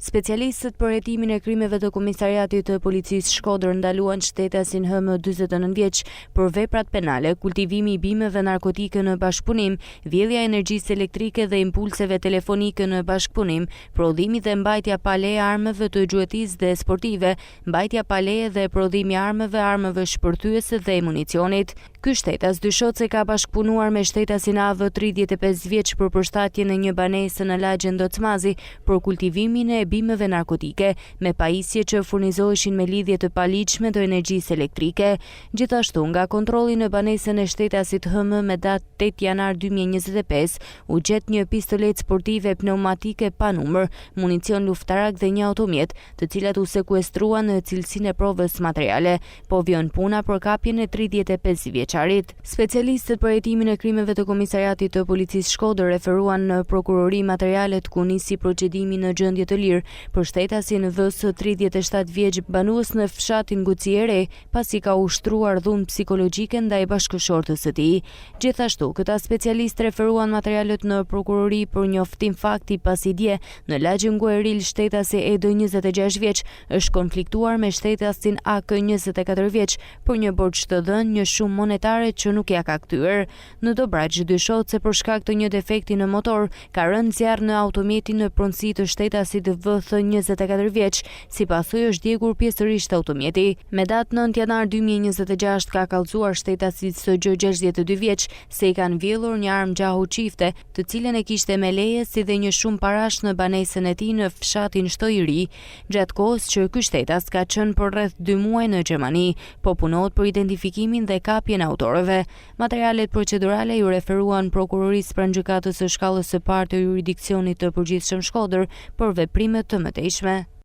Specialistët për hetimin e krimeve të Komisariatit të Policisë Shkodër ndaluan shtetasin HM 49 vjeç për veprat penale, kultivimi i bimeve narkotike në bashkëpunim, vjedhja e energjisë elektrike dhe impulseve telefonike në bashkëpunim, prodhimi dhe mbajtja pa leje armëve të gjuetisë dhe sportive, mbajtja pa leje dhe prodhimi armëve shpërthyese dhe municionit. Ky shtetas dyshohet se ka bashkëpunuar me shtetasin AV 35 vjeç për përshtatjen e një banese në lagjen Docmazi për kultivimin e bimeve narkotike, me pajisje që furnizoheshin me lidhje të paligjshme të energjisë elektrike. Gjithashtu, nga kontrolli në banesën e shtetasit HM me datë 8 janar 2025, u gjet një pistolet sportive pneumatike pa numër, municion luftarak dhe një automjet, të cilat u sekuestruan në cilësinë e provës materiale, po vjen puna për kapjen e 35 vjeçarit. Specialistët për hetimin e krimeve të Komisariatit të Policisë Shkodër referuan në prokurori materialet ku nisi procedimi në gjendje të lirë për shtetasin VS 37 vjeç banues në fshatin Guci e Re, pasi ka ushtruar dhunë psikologjike ndaj bashkëshortës së tij. Gjithashtu, këta specialistë referuan materialet në prokurori për njoftim fakti pasi dje në lagjen Gueril shtetasi Edo 26 vjeç është konfliktuar me shtetasin AK 24 vjeç për një borxh të dhënë një shumë monetare që nuk ja ka kthyer. Në Dobraç dyshohet se për shkak të një defekti në motor ka rënë zjarr në automjetin në pronësi të shtetasit VH 24 vjeç, si pasojë është djegur pjesërisht automjeti. Me datë 9 janar 2026 ka kallëzuar shtetasit SG 62 vjeç se i kanë vjedhur një armë gjahu çifte, të cilën e kishte me leje si dhe një shumë parash në banesën e tij në fshatin Shtoj i Ri, gjatë kohës që ky shtetas ka qenë për rreth 2 muaj në Gjermani, po punohet për identifikimin dhe kapjen e autorëve. Materialet procedurale ju referuan prokurorisë pranë gjykatës së shkallës së parë të jurisdiksionit të përgjithshëm Shkodër për veprime të mëtejshme.